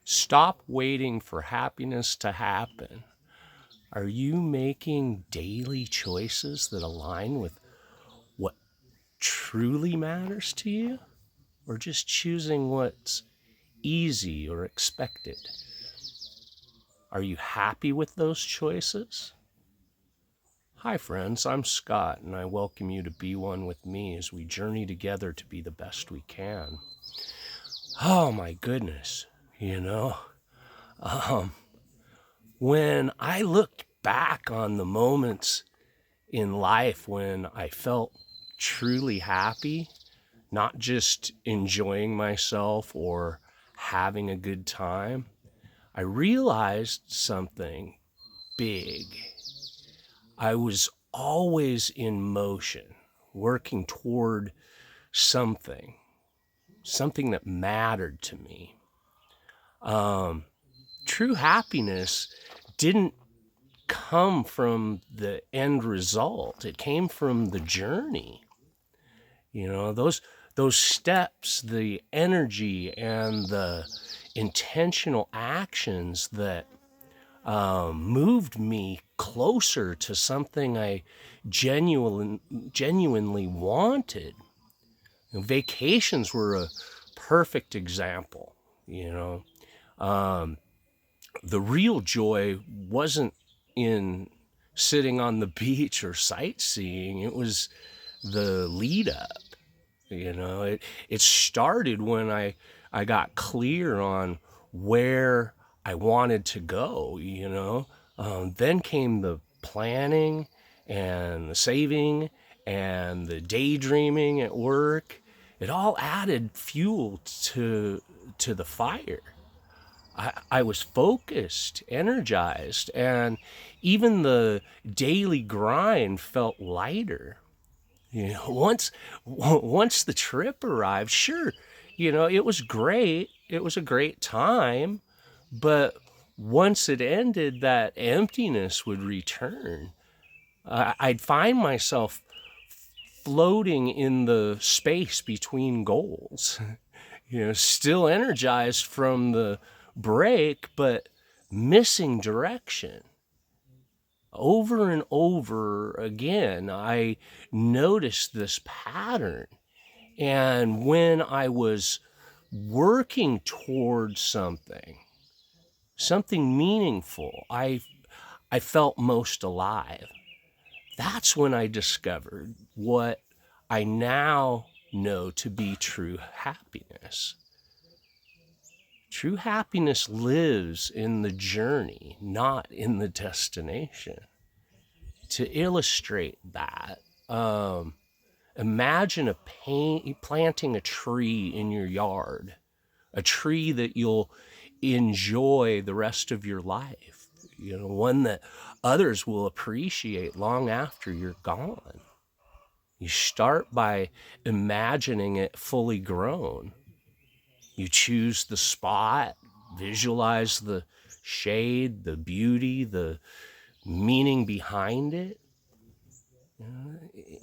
Stop waiting for happiness to happen. Are you making daily choices that align with what truly matters to you? Or just choosing what's easy or expected? Are you happy with those choices? Hi, friends, I'm Scott, and I welcome you to be one with me as we journey together to be the best we can. Oh, my goodness, when I looked back on the moments in life when I felt truly happy, not just enjoying myself or having a good time, I realized something big. I was always in motion, working toward something, something that mattered to me. True happiness didn't come from the end result. It came from the journey. Those steps, the energy and the intentional actions that moved me closer to something I genuinely wanted. Vacations were a perfect example. The real joy wasn't in sitting on the beach or sightseeing. It was the lead up. It started when I got clear on where I wanted to go. Then came the planning and the saving and the daydreaming at work. It all added fuel to the fire. I was focused, energized, and even the daily grind felt lighter. Once the trip arrived, sure, it was great. It was a great time, but once it ended, that emptiness would return. I'd find myself floating in the space between goals, still energized from the break, but missing direction. Over and over again, I noticed this pattern. And when I was working towards something meaningful, I felt most alive. That's when I discovered what I now know to be true happiness. True happiness lives in the journey, not in the destination. To illustrate that, imagine planting a tree in your yard, a tree that you'll enjoy the rest of your life, one that others will appreciate long after you're gone. You start by imagining it fully grown. You choose the spot, visualize the shade, the beauty, the meaning behind it.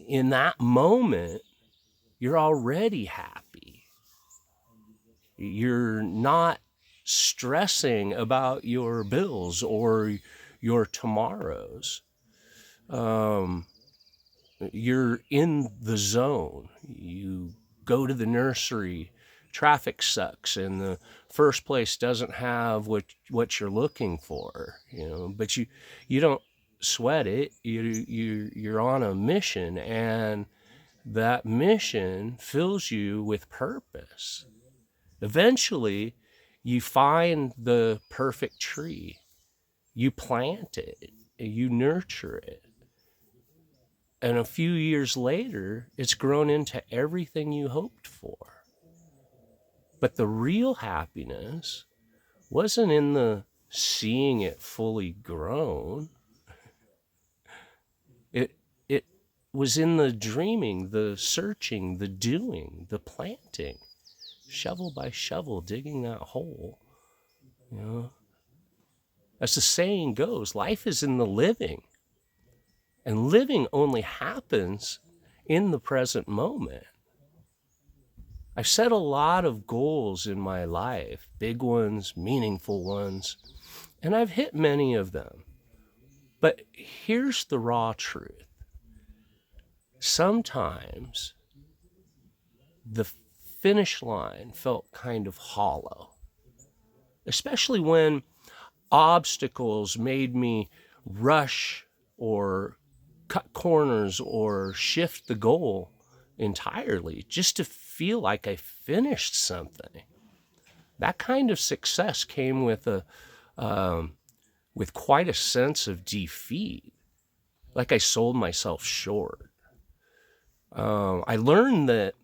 In that moment, you're already happy. You're not stressing about your bills or your tomorrows. You're in the zone. You go to the nursery, traffic sucks, and the first place doesn't have what you're looking for, but you don't sweat it. You're on a mission, and that mission fills you with purpose. Eventually, you find the perfect tree. You plant it, you nurture it. And a few years later, it's grown into everything you hoped for. But the real happiness wasn't in the seeing it fully grown. It was in the dreaming, the searching, the doing, the planting, shovel by shovel, digging that hole. As the saying goes, life is in the living. And living only happens in the present moment. I've set a lot of goals in my life, big ones, meaningful ones, and I've hit many of them. But here's the raw truth. Sometimes the finish line felt kind of hollow, especially when obstacles made me rush or cut corners or shift the goal entirely just to feel like I finished something. That kind of success came with with quite a sense of defeat, like I sold myself short. I learned that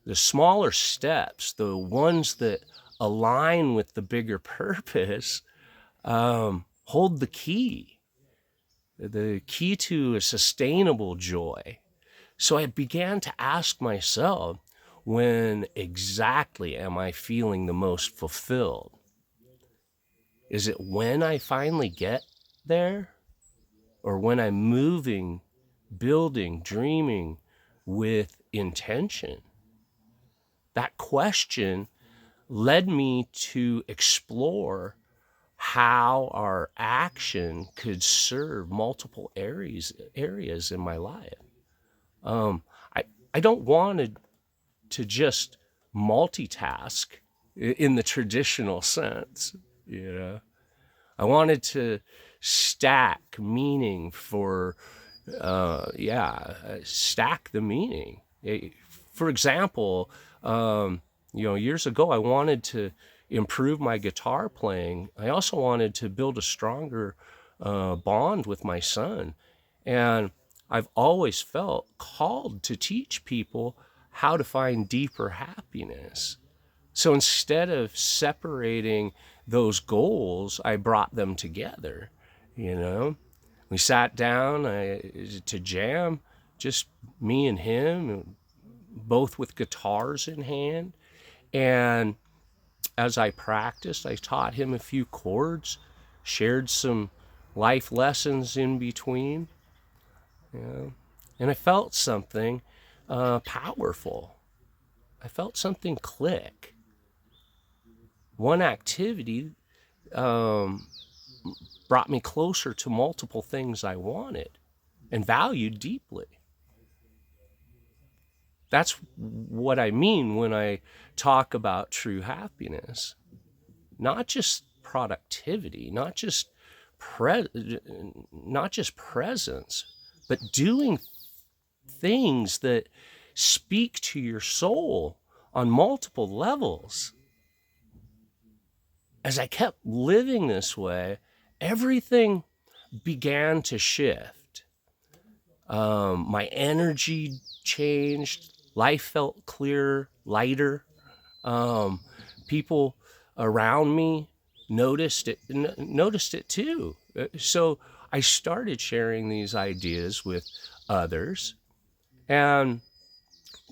the smaller steps, the ones that align with the bigger purpose, hold the key to a sustainable joy. So I began to ask myself, when exactly am I feeling the most fulfilled? Is it when I finally get there? Or when I'm moving, building, dreaming with intention? That question led me to explore how our action could serve multiple areas in my life. Um, I I don't want to just multitask in the traditional sense, you know. I wanted to stack meaning for, stack the meaning. For example, years ago, I wanted to improve my guitar playing. I also wanted to build a stronger bond with my son. And I've always felt called to teach people how to find deeper happiness. So instead of separating those goals, I brought them together. You know, we sat down to jam, just me and him, both with guitars in hand. And as I practiced, I taught him a few chords, shared some life lessons in between. You know, and I felt something powerful. I felt something click. One activity um, brought me closer to multiple things I wanted and valued deeply. That's what I mean when I talk about true happiness. Not just productivity, not just presence, but doing things that speak to your soul on multiple levels. As I kept living this way, everything began to shift. My energy changed. Life felt clearer, lighter. People around me noticed it too. So I started sharing these ideas with others. And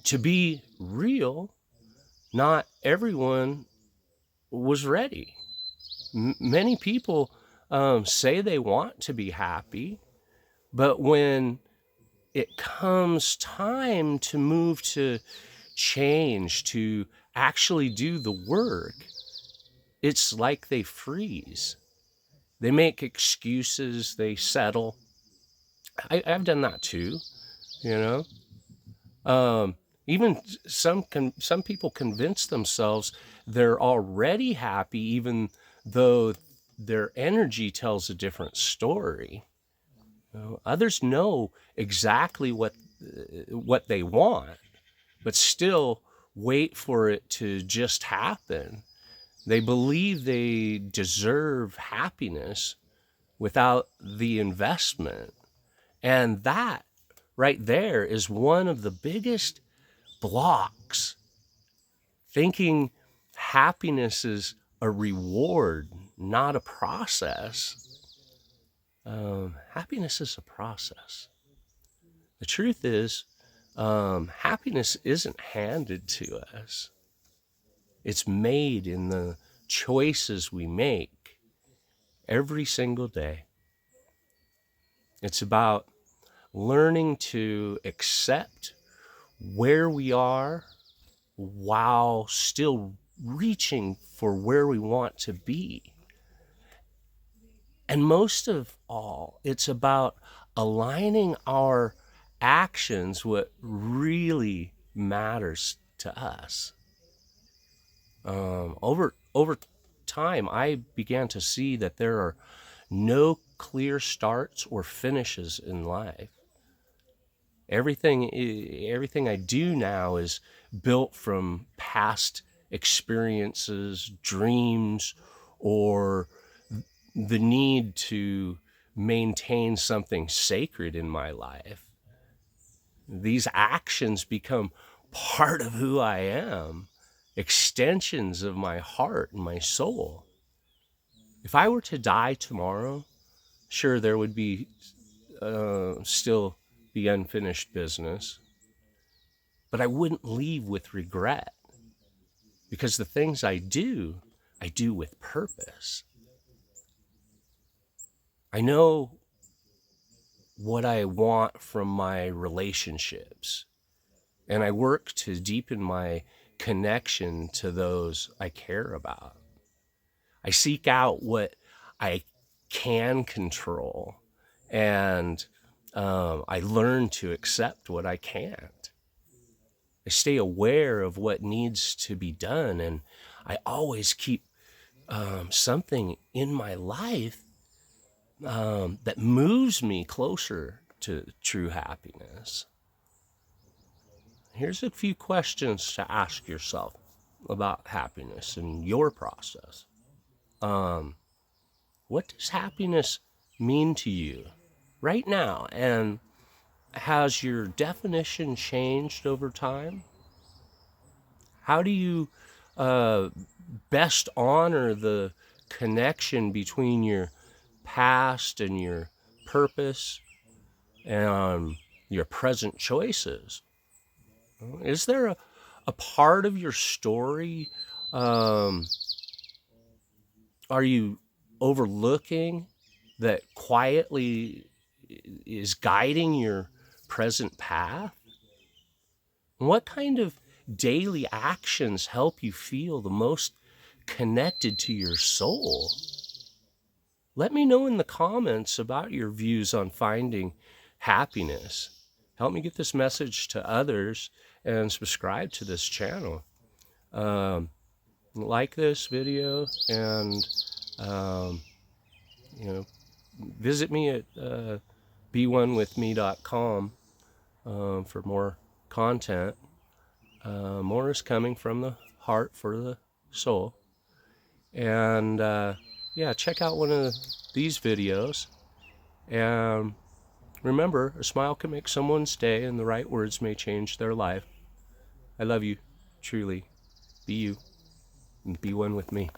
to be real, not everyone was ready. Many people say they want to be happy, but when it comes time to move to change, to actually do the work, it's like they freeze. They make excuses, they settle. I've done that too, you know. Even some people convince themselves they're already happy, even though their energy tells a different story. You know, others know exactly what they want, but still wait for it to just happen. They believe they deserve happiness without the investment. And that right there is one of the biggest blocks. Thinking happiness is a reward, not a process. Happiness is a process. The truth is, happiness isn't handed to us. It's made in the choices we make every single day. It's about learning to accept where we are while still reaching for where we want to be. And most of all, it's about aligning our actions what really matters to us. Over time, I began to see that there are no clear starts or finishes in life. Everything I do now is built from past experiences, dreams, or the need to maintain something sacred in my life. These actions become part of who I am, extensions of my heart and my soul. If I were to die tomorrow, sure, there would be still the unfinished business, but I wouldn't leave with regret, because the things I do with purpose. I know what I want from my relationships, and I work to deepen my connection to those I care about. I seek out what I can control, and I learn to accept what I can't. I stay aware of what needs to be done, and I always keep something in my life that moves me closer to true happiness. Here's a few questions to ask yourself about happiness and your process. What does happiness mean to you right now? And has your definition changed over time? How do you best honor the connection between your past and your purpose and your present choices? Is there a part of your story are you overlooking that quietly is guiding your present path? What kind of daily actions help you feel the most connected to your soul? Let me know in the comments about your views on finding happiness. Help me get this message to others and subscribe to this channel. Like this video, and visit me at beonewithme.com for more content. More is coming from the heart for the soul. And yeah, check out one of these videos. And remember, a smile can make someone's day, and the right words may change their life. I love you, truly. Be you, and be one with me.